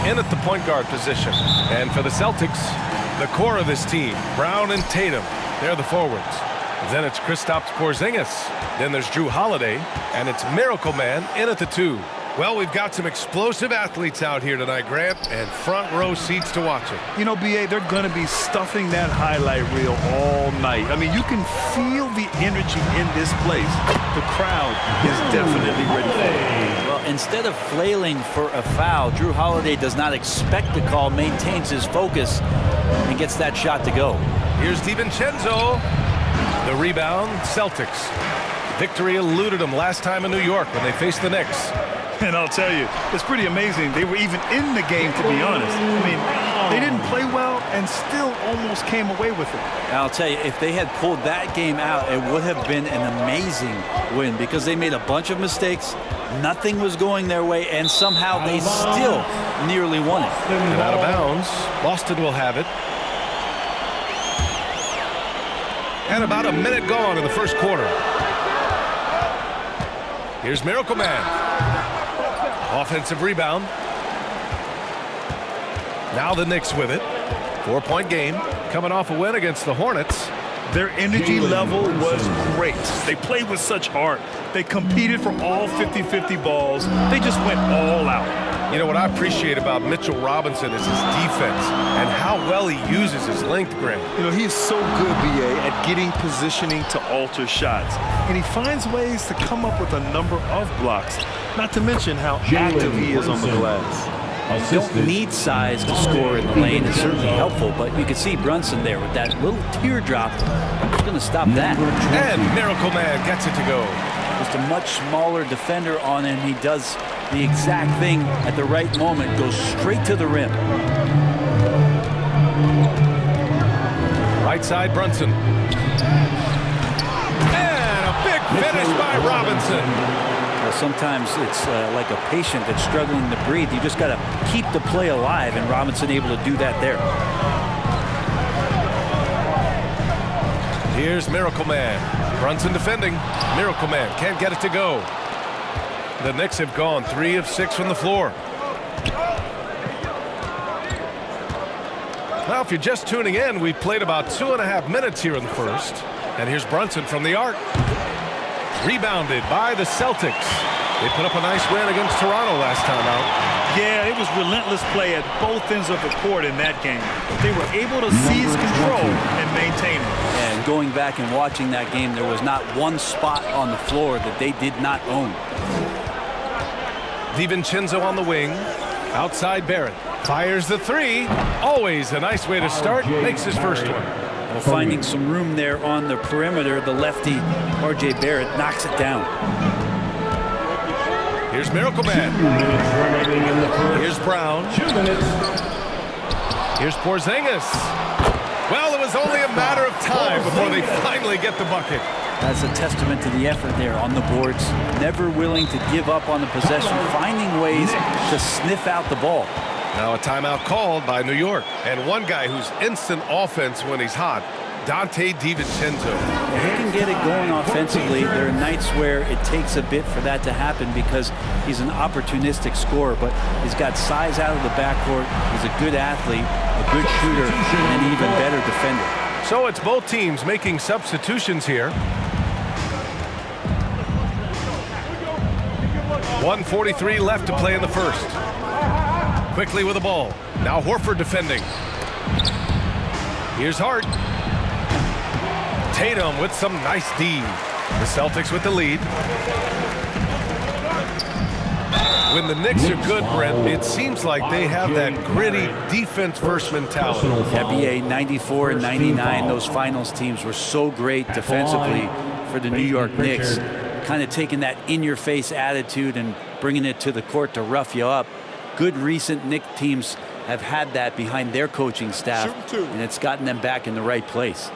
in at the point guard position. And for the Celtics, the core of this team, Brown and Tatum, they're the forwards. Then it's Kristaps Porzingis. Then there's Drew Holiday, and it's Miracle Man in at the 2. Well, we've got some explosive athletes out here tonight, Grant, and front row seats to watch it. You know, B.A., they're going to be stuffing that highlight reel all night. I mean, you can feel the energy in this place. The crowd is definitely ready for it. Well, instead of flailing for a foul, Drew Holiday does not expect the call, maintains his focus, and gets that shot to go. Here's DiVincenzo. The rebound, Celtics. Victory eluded them last time in New York when they faced the Knicks. And I'll tell you, it's pretty amazing. They were even in the game, to be honest. I mean, they didn't play well and still almost came away with it. And I'll tell you, if they had pulled that game out, it would have been an amazing win because they made a bunch of mistakes. Nothing was going their way, and somehow they still nearly won it. And out of bounds, Boston will have it. And about a minute gone in the first quarter. Here's Miracle Man. Offensive rebound. Now the Knicks with it. 4-point game. Coming off a win against the Hornets. Their energy level was great. They played with such heart. They competed for all 50-50 balls. They just went all out. You know what I appreciate about Mitchell Robinson is his defense and how well he uses his length, Grant. You know, he's so good, B.A., at getting positioning to alter shots. And he finds ways to come up with a number of blocks, not to mention how active he is on the glass. You don't need size to score in the lane. It's certainly helpful, but you can see Brunson there with that little teardrop. He's going to stop that. And Miracle Man gets it to go. Just a much smaller defender on him. He does the exact thing at the right moment, goes straight to the rim. Right side, Brunson. And a big finish by Robinson. Well, sometimes it's like a patient that's struggling to breathe. You just got to keep the play alive, and Robinson able to do that there. Here's Miracle Man. Brunson defending. Miracle Man can't get it to go. The Knicks have gone 3 of 6 from the floor. Now, if you're just tuning in, we've played about 2.5 minutes here in the first. And here's Brunson from the arc. Rebounded by the Celtics. They put up a nice win against Toronto last time out. Yeah, it was relentless play at both ends of the court in that game. They were able to seize control and maintain it. And going back and watching that game, there was not one spot on the floor that they did not own. DiVincenzo on the wing. Outside Barrett. Fires the 3. Always a nice way to start. Makes his first one. Well, finding some room there on the perimeter, the lefty R.J. Barrett knocks it down. Here's Miracle Man. Here's Brown. Here's Porzingis. Well, it was only a matter of time before they finally get the bucket. That's a testament to the effort there on the boards. Never willing to give up on the possession, finding ways to sniff out the ball. Now a timeout called by New York. And one guy who's instant offense when he's hot, Dante DiVincenzo. He can get it going offensively. There are nights where it takes a bit for that to happen because he's an opportunistic scorer, but he's got size out of the backcourt. He's a good athlete, a good shooter, and an even better defender. So it's both teams making substitutions here. 1:43 left to play in the first. Quickly with the ball. Now Horford defending. Here's Hart. Tatum with some nice D. The Celtics with the lead. When the Knicks are good, Brent, it seems like they have that gritty defense-first mentality. NBA 94 and 99, those finals teams were so great defensively for the New York Knicks. Kind of taking that in-your-face attitude and bringing it to the court to rough you up. Good recent Knicks teams have had that behind their coaching staff, and it's gotten them back in the right place.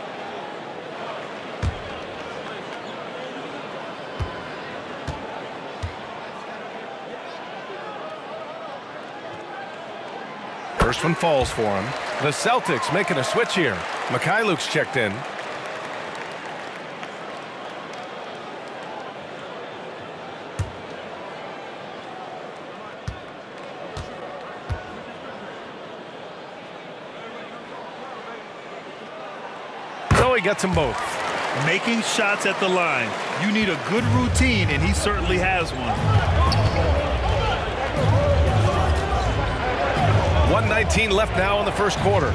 First one falls for him. The Celtics making a switch here. Mikhailuk's checked in. he gets them both. Making shots at the line. You need a good routine, and he certainly has one. 1:19 left now in the first quarter.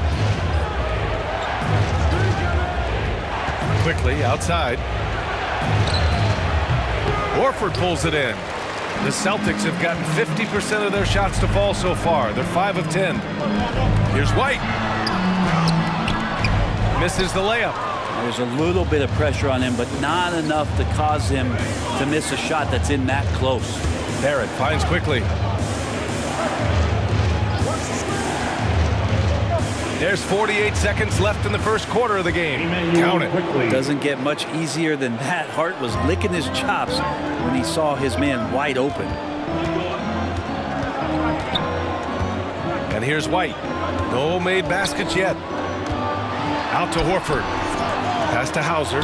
Quickly outside. Horford pulls it in. The Celtics have gotten 50% of their shots to fall so far. They're 5 of 10. Here's White. Misses the layup. There's a little bit of pressure on him, but not enough to cause him to miss a shot that's in that close. Barrett finds quickly. There's 48 seconds left in the first quarter of the game. Count it. Doesn't get much easier than that. Hart was licking his chops when he saw his man wide open. And here's White. No made baskets yet. Out to Horford. Pass to Hauser.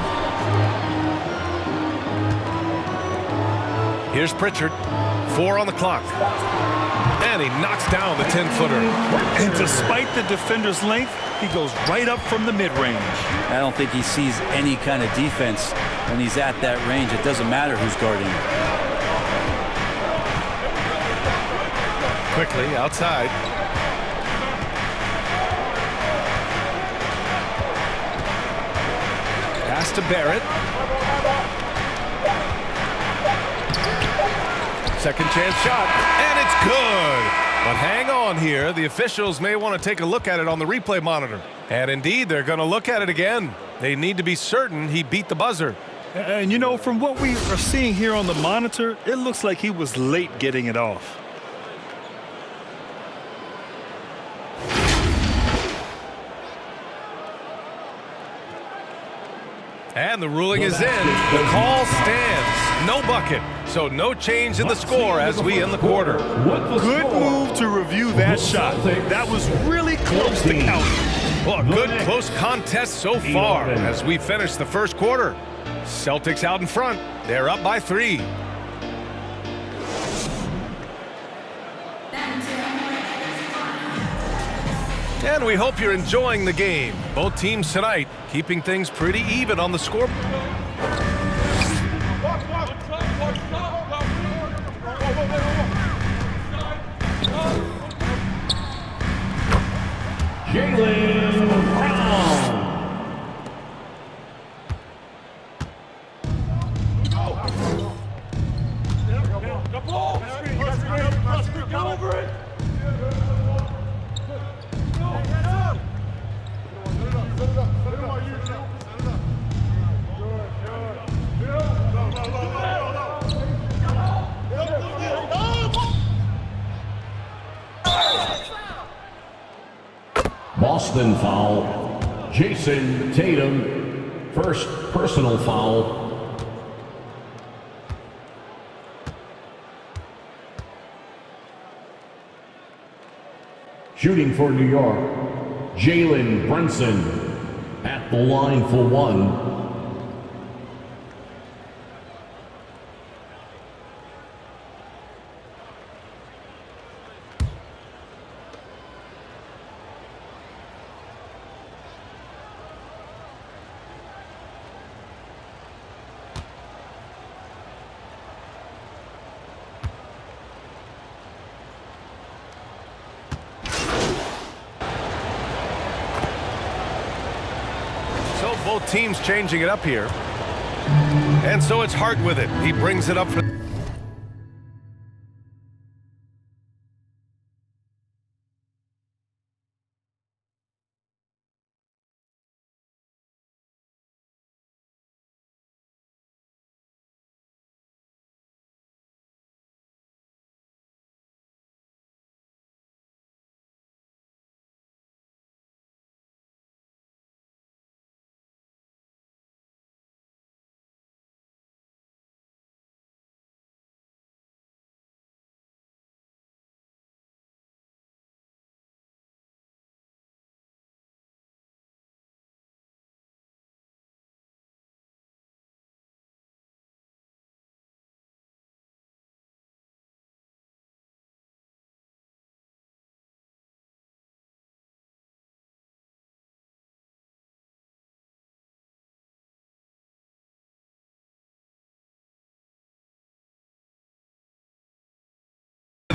Here's Pritchard. 4 on the clock. And he knocks down the 10-footer. And despite the defender's length, he goes right up from the mid-range. I don't think he sees any kind of defense when he's at that range. It doesn't matter who's guarding him. Quickly outside. Pass to Barrett. Second chance shot, and it's good. But hang on here. The officials may want to take a look at it on the replay monitor. And indeed, they're going to look at it again. They need to be certain he beat the buzzer. And, you know, from what we are seeing here on the monitor, it looks like he was late getting it off. And the ruling is in. The call stands. No bucket. So no change in the score as we end the quarter. Good move to review that shot. That was really close to counting. Well, a good close contest so far as we finish the first quarter. Celtics out in front. They're up by 3. And we hope you're enjoying the game. Both teams tonight keeping things pretty even on the scoreboard. Jaylen Brown. Boston foul. Jason Tatum, first personal foul. Shooting for New York, Jalen Brunson at the line for 1. Both teams changing it up here. And so it's Hart with it. He brings it up for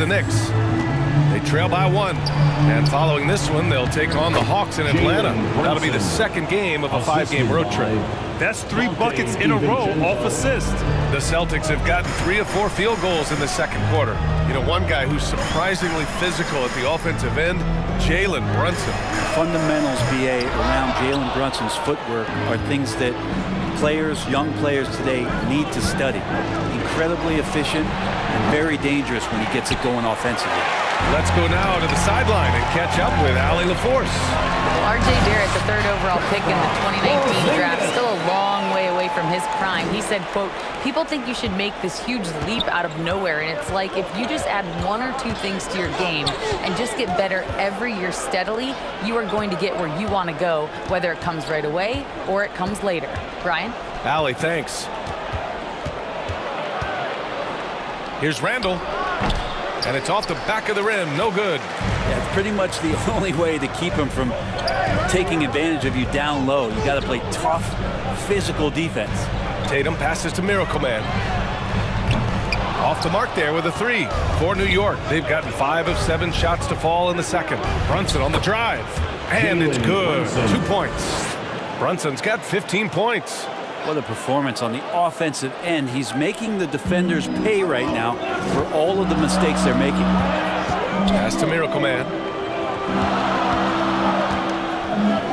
the Knicks. They trail by 1. And following this one, they'll take on the Hawks in Atlanta. That'll be the second game of a 5-game road trip. That's 3 buckets in a row off assist. The Celtics have gotten 3 of 4 field goals in the second quarter. You know, one guy who's surprisingly physical at the offensive end, Jalen Brunson. Fundamentals, BA, around Jalen Brunson's footwork are things that young players today need to study. Incredibly efficient and very dangerous when he gets it going offensively. Let's go now to the sideline and catch up with Allie LaForce. Well, R.J. Barrett, the 3rd overall pick in the 2019 draft, still a long way away from his prime. He said, quote, "People think you should make this huge leap out of nowhere, and it's like if you just add 1 or 2 things to your game and just get better every year steadily, you are going to get where you want to go, whether it comes right away or it comes later." Brian? Allie, thanks. Here's Randall. And it's off the back of the rim. No good. Yeah, it's pretty much the only way to keep him from taking advantage of you down low. You got to play tough, physical defense. Tatum passes to Miracle Man. Off the mark there with a 3 for New York. They've gotten 5 of 7 shots to fall in the second. Brunson on the drive. And it's good. 2 points. Brunson's got 15 points. What a performance on the offensive end. He's making the defenders pay right now for all of the mistakes they're making. Pass to Miracle Man.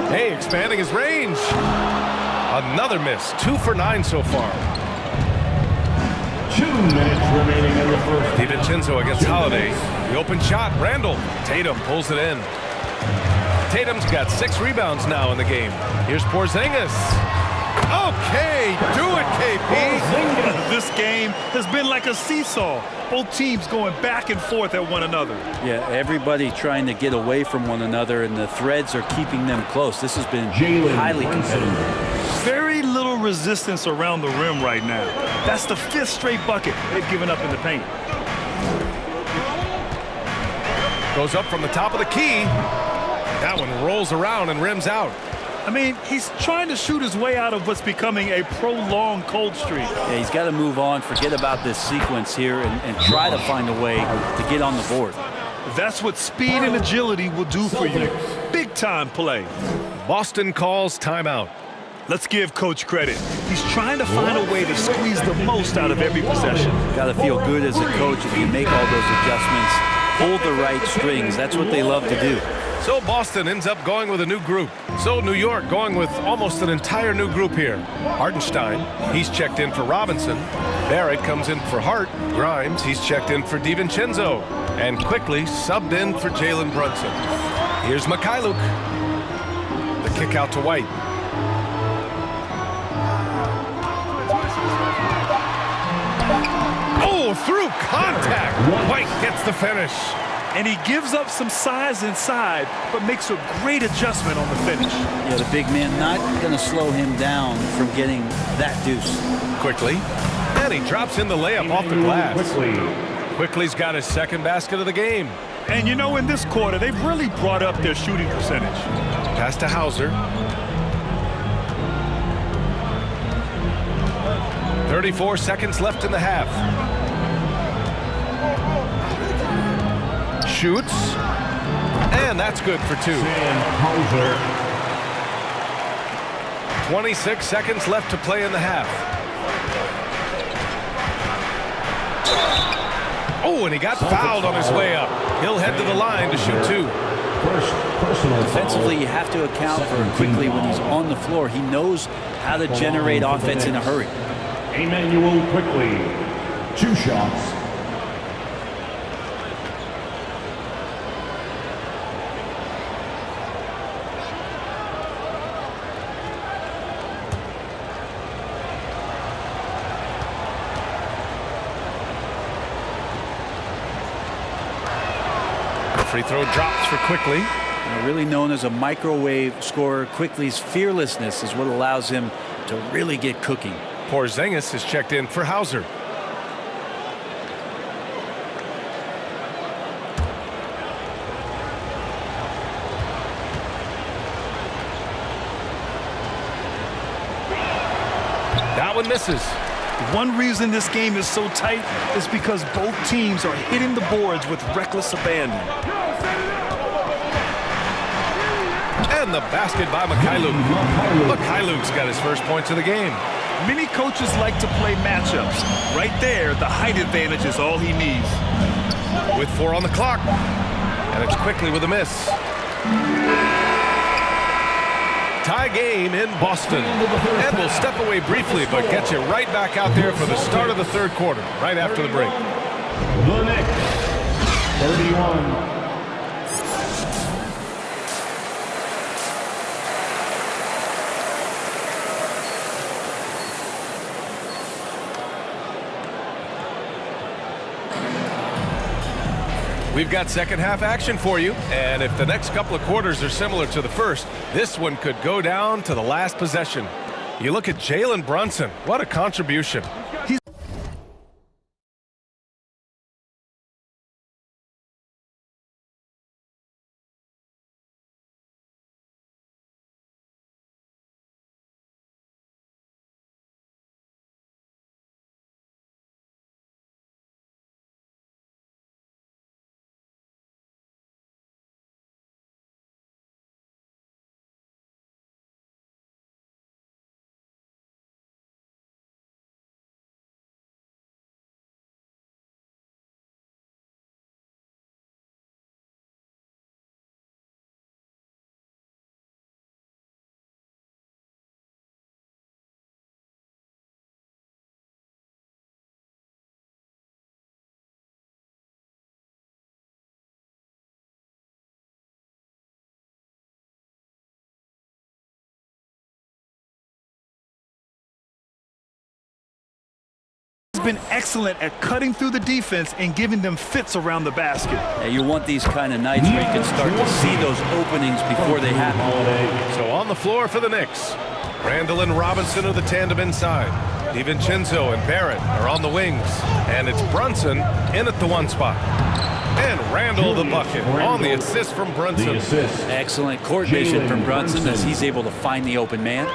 Hey, expanding his range. Another miss. 2 for 9 so far. 2 minutes remaining in the first. DiVincenzo against Holiday. The open shot. Randall. Tatum pulls it in. Tatum's got 6 rebounds now in the game. Here's Porzingis. Okay, do it, KP. This game has been like a seesaw. Both teams going back and forth at one another. Yeah, everybody trying to get away from one another, and the threads are keeping them close. This has been highly competitive. Very little resistance around the rim right now. That's the 5th straight bucket they've given up in the paint. Goes up from the top of the key. That one rolls around and rims out. I mean, he's trying to shoot his way out of what's becoming a prolonged cold streak. Yeah, he's got to move on, forget about this sequence here, and try to find a way to get on the board. That's what speed and agility will do for you. Big-time play. Boston calls timeout. Let's give Coach credit. He's trying to find a way to squeeze the most out of every possession. Got to feel good as a coach if you make all those adjustments, pull the right strings. That's what they love to do. So Boston ends up going with a new group. So New York going with almost an entire new group here. Hartenstein, he's checked in for Robinson. Barrett comes in for Hart. Grimes, he's checked in for DiVincenzo. And quickly subbed in for Jalen Brunson. Here's Mikhailuk. The kick out to White. Oh, through contact. White gets the finish. And he gives up some size inside, but makes a great adjustment on the finish. Yeah, the big man not going to slow him down from getting that deuce. Quickly. And he drops in the layup off the glass. Quickly's got his 2nd basket of the game. And you know, in this quarter, they've really brought up their shooting percentage. Pass to Hauser. 34 seconds left in the half. Shoots. And that's good for 2. 26 seconds left to play in the half. Oh, and he got fouled on his way up. He'll head to the line to shoot 2. Defensively, you have to account for Quickly when he's on the floor. He knows how to generate offense in a hurry. Emmanuel Quickly, 2 shots. Free throw drops for Quickly. Really known as a microwave scorer, Quickly's fearlessness is what allows him to really get cooking. Porzingis is checked in for Hauser. That one misses. One reason this game is so tight is because both teams are hitting the boards with reckless abandon. And the basket by Mikhailuk. Mikhailuk's got his first points of the game. Many coaches like to play matchups. Right there, the height advantage is all he needs. With 4 on the clock. And it's quickly with a miss. Tie game in Boston. And we'll step away briefly, but get you right back out there for the start of the third quarter, right after the break. The Knicks, 31. We've got second half action for you, and if the next couple of quarters are similar to the first, this one could go down to the last possession. You look at Jalen Brunson. What a contribution. Been excellent at cutting through the defense and giving them fits around the basket. Yeah, you want these kind of nights where you can start to see those openings before they happen. So on the floor for the Knicks, Randall and Robinson are the tandem inside. DiVincenzo and Barrett are on the wings. And it's Brunson in at the 1 spot. And Randall the bucket on the assist from Brunson. Excellent court vision from Brunson as he's able to find the open man.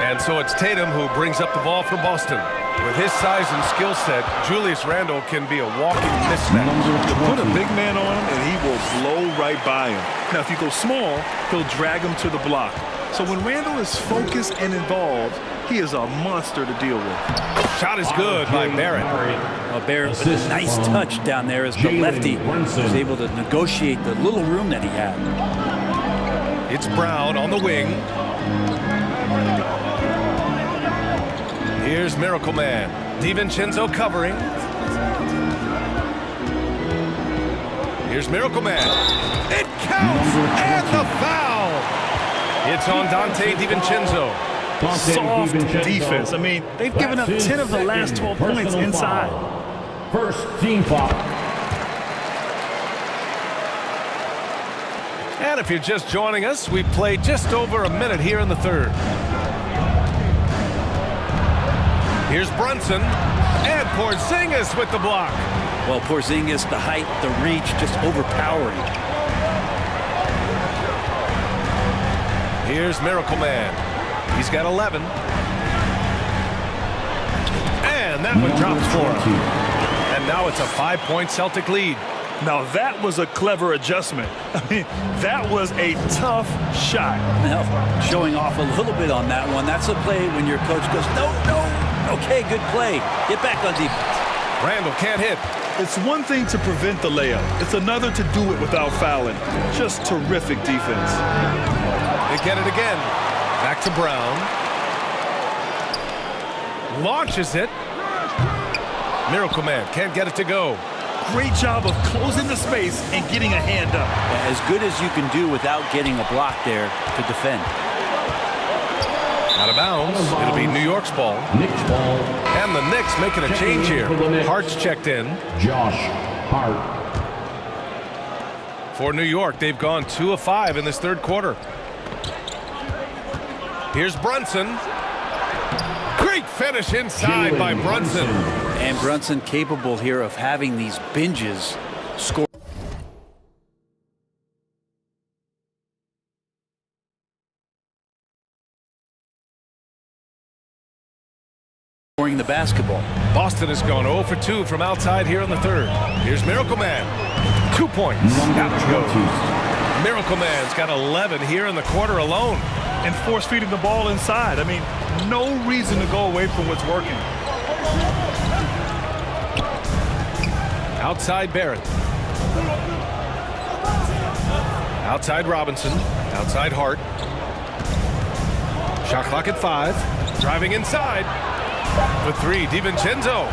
And so it's Tatum who brings up the ball for Boston. With his size and skill set, Julius Randle can be a walking mismatch. You put a big man on him and he will blow right by him. Now, if you go small, he'll drag him to the block. So when Randle is focused and involved, he is a monster to deal with. Shot is good by Barrett. Well, Barrett with a nice touch down there as the lefty was able to negotiate the little room that he had. It's Brown on the wing. Here's Miracle Man. DiVincenzo covering. Here's Miracle Man. It counts! And the foul! It's on Dante DiVincenzo. Soft defense. I mean, they've given up 10 of the last 12 points inside. First team foul. And if you're just joining us, we played just over a minute here in the third. Here's Brunson, and Porzingis with the block. Well, Porzingis, the height, the reach, just overpowering. Here's Miracle Man. He's got 11. And that one drops for him. And now it's a 5-point Celtic lead. Now that was a clever adjustment. I mean, that was a tough shot. Now, showing off a little bit on that one. That's a play when your coach goes, no. Okay, good play. Get back on defense. Randall can't hit. It's one thing to prevent the layup. It's another to do it without fouling. Just terrific defense. They get it again. Back to Brown. Launches it. Miracle Man can't get it to go. Great job of closing the space and getting a hand up. As good as you can do without getting a block there to defend. Out of bounds. It'll be New York's ball. Knicks ball. And the Knicks making a change here. Hart's checked in. Josh Hart. For New York, they've gone 2 of 5 in this third quarter. Here's Brunson. Great finish inside by Brunson. And Brunson capable here of having these binges score. scoring the basketball. Boston has gone 0 for 2 from outside here in the third. Here's Miracle Man. 2 points. Out it goes. Miracle Man's got 11 here in the quarter alone. And force feeding the ball inside. I mean, no reason to go away from what's working. Outside Barrett. Outside Robinson. Outside Hart. Shot clock at 5. Driving inside. For 3, DiVincenzo.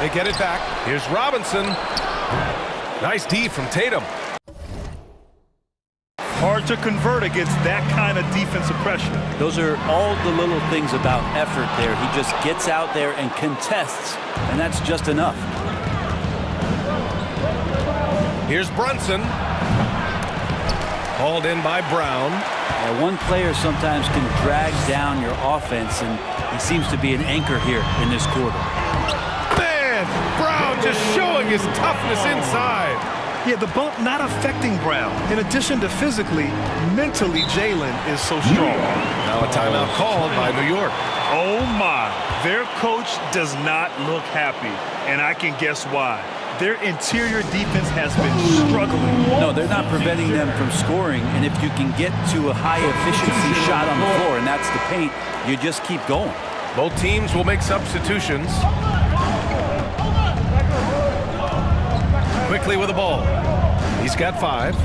They get it back. Here's Robinson. Nice D from Tatum. Hard to convert against that kind of defensive pressure. Those are all the little things about effort there. He just gets out there and contests, and that's just enough. Here's Brunson. Hauled in by Brown. One player sometimes can drag down your offense, and he seems to be an anchor here in this quarter. Man, Brown just showing his toughness inside. Yeah, the bump not affecting Brown. In addition to physically, mentally, Jalen is so strong. Now a timeout called by New York. Oh, my. Their coach does not look happy, and I can guess why. Their interior defense has been struggling. No, they're not preventing them from scoring, and if you can get to a high-efficiency shot on the floor, and that's the paint, you just keep going. Both teams will make substitutions. Quickly with the ball. He's got 5.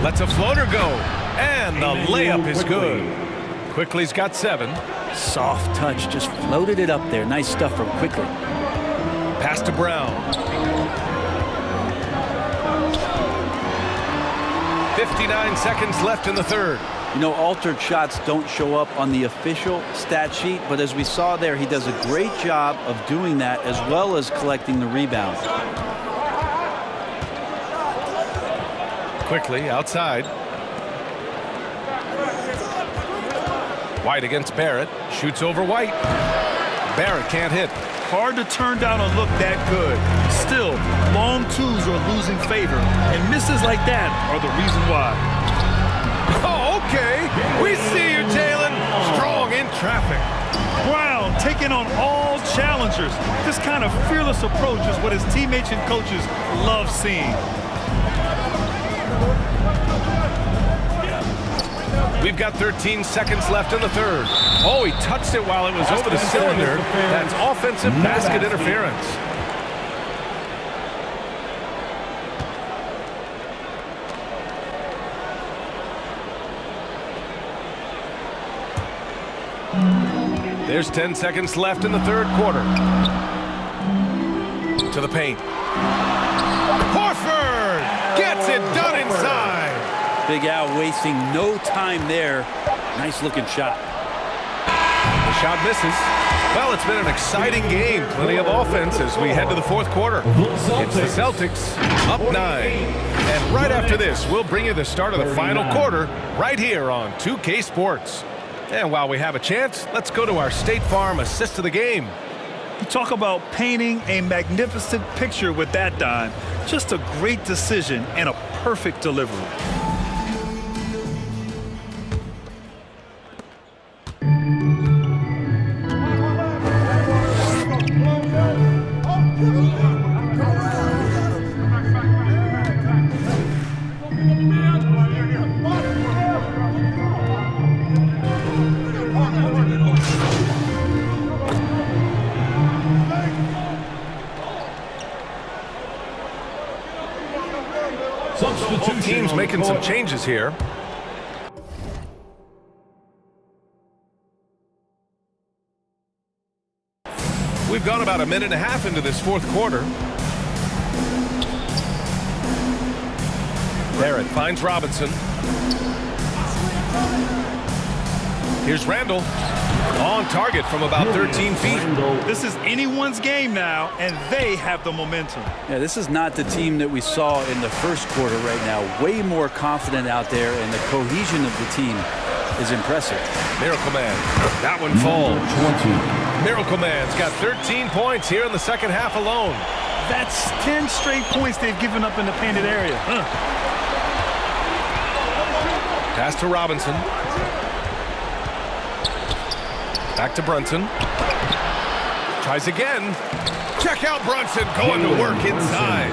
Lets a floater go. And the layup is good. Quickly's got 7. Soft touch, just floated it up there. Nice stuff from Quickly. Pass to Brown. 59 seconds left in the third. You know, altered shots don't show up on the official stat sheet, but as we saw there, he does a great job of doing that as well as collecting the rebound. Quickly outside. White against Barrett. Shoots over White. Barrett can't hit. Hard to turn down a look that good. Still, long twos are losing favor, and misses like that are the reason why. Oh, okay. We see you, Jalen. Strong in traffic. Brown taking on all challengers. This kind of fearless approach is what his teammates and coaches love seeing. We've got 13 seconds left in the third. Oh, he touched it while it was over the cylinder. That's offensive basket interference. There's 10 seconds left in the third quarter. To the paint. Horford gets it done inside. Big Al wasting no time there. Nice looking shot. The shot misses. Well, it's been an exciting game. Plenty of offense as we head to the fourth quarter. It's the Celtics up 9. And right after this, we'll bring you the start of the final quarter right here on 2K Sports. And while we have a chance, let's go to our State Farm assist of the game. You talk about painting a magnificent picture with that dime. Just a great decision and a perfect delivery. Both teams making some changes here. We've gone about a minute and a half into this fourth quarter. Barrett finds Robinson. Here's Randall. On target from about 13 feet. This is anyone's game now, and they have the momentum. Yeah, this is not the team that we saw in the first quarter right now. Way more confident out there, and the cohesion of the team is impressive. Miracle Man. That one falls. 20. Miracle Man's got 13 points here in the second half alone. That's 10 straight points they've given up in the painted area. Pass to Robinson. Back to Brunson. Tries again. Check out Brunson going to work inside.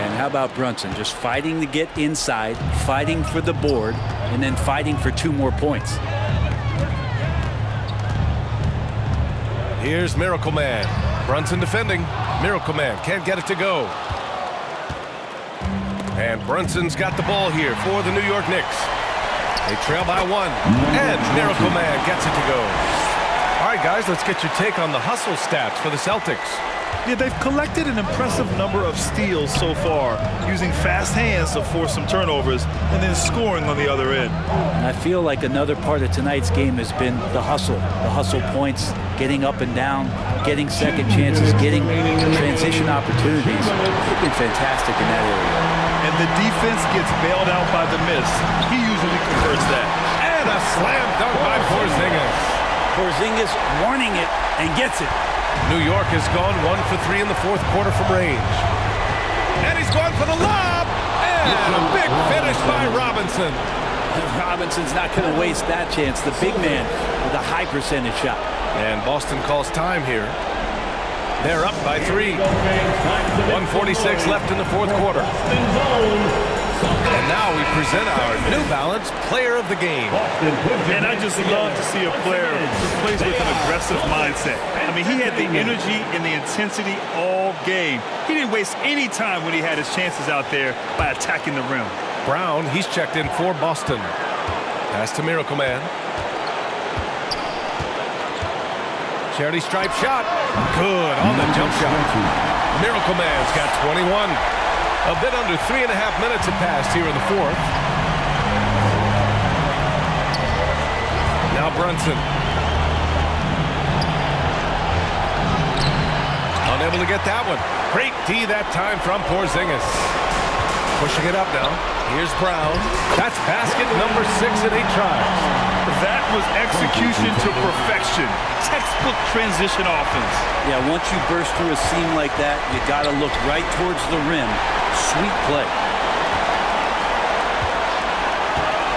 And how about Brunson? Just fighting to get inside, fighting for the board, and then fighting for 2 more points. Here's Miracle Man. Brunson defending. Miracle Man can't get it to go. And Brunson's got the ball here for the New York Knicks. They trail by 1. And Miracle Man gets it to go. All right, guys, let's get your take on the hustle stats for the Celtics. Yeah, they've collected an impressive number of steals so far, using fast hands to force some turnovers and then scoring on the other end. And I feel like another part of tonight's game has been the hustle points, getting up and down, getting second chances, getting transition opportunities. They've been fantastic in that area. And the defense gets bailed out by the miss. He usually converts that. And a slam dunk by Porzingis. Porzingis warning it and gets it. New York has gone 1 for 3 in the 4th quarter from range. And he's going for the lob. And a big finish by Robinson. Robinson's not going to waste that chance. The big man with a high percentage shot. And Boston calls time here. They're up by 3. 1:46 left in the 4th quarter. And now we present our New Balance Player of the Game. And I just love to see a player who plays with an aggressive mindset. I mean, he had the energy and the intensity all game. He didn't waste any time when he had his chances out there by attacking the rim. Brown, he's checked in for Boston. Pass to Miracle Man. Charity stripe shot. Good on the jump shot. Miracle Man's got 21. A bit under 3.5 minutes have passed here in the 4th. Now Brunson. Unable to get that one. Great D that time from Porzingis. Pushing it up now. Here's Brown. That's basket number 6 in 8 tries. That was execution to perfection. Textbook transition offense. Yeah, once you burst through a seam like that, you got to look right towards the rim. Sweet play.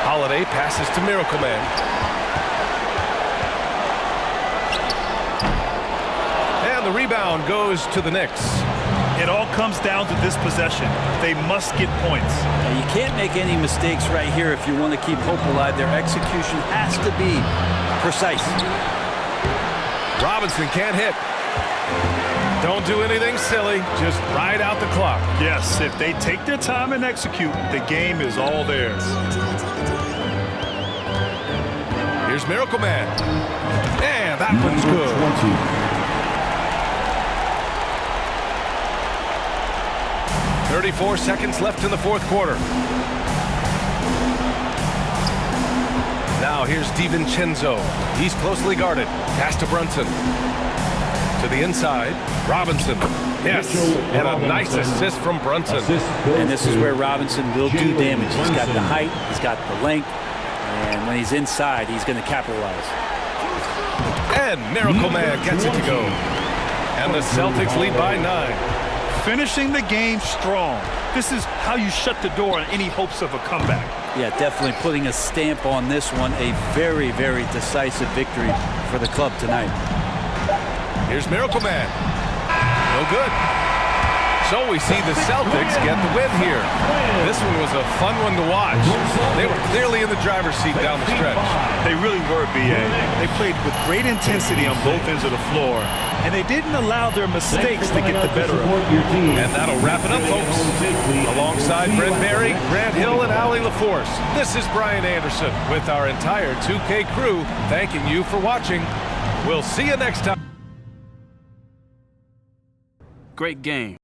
Holiday passes to Miracle Man. And the rebound goes to the Knicks. It all comes down to this possession. They must get points. Now, you can't make any mistakes right here if you want to keep hope alive. Their execution has to be precise. Robinson can't hit. Don't do anything silly. Just ride out the clock. Yes, if they take their time and execute, the game is all theirs. Here's Miracle Man. And that one's good. 34 seconds left in the 4th quarter. Now here's DiVincenzo. He's closely guarded. Pass to Brunson. To the inside. Robinson. Yes. And a nice assist from Brunson. And this is where Robinson will do damage. He's got the height. He's got the length. And when he's inside, he's going to capitalize. And Miracle Man gets it to go. And the Celtics lead by 9. Finishing the game strong. This is how you shut the door on any hopes of a comeback. Yeah, definitely putting a stamp on this one. A very, very decisive victory for the club tonight. Here's Miracle Man. No good. So we see the Celtics get the win here. This one was a fun one to watch. They were clearly in the driver's seat down the stretch. They really were, B.A. They played with great intensity on both ends of the floor, and they didn't allow their mistakes to get the better of them. And that'll wrap it up, folks. Alongside Brent Barry, Grant Hill, and Allie LaForce, this is Brian Anderson with our entire 2K crew thanking you for watching. We'll see you next time. Great game.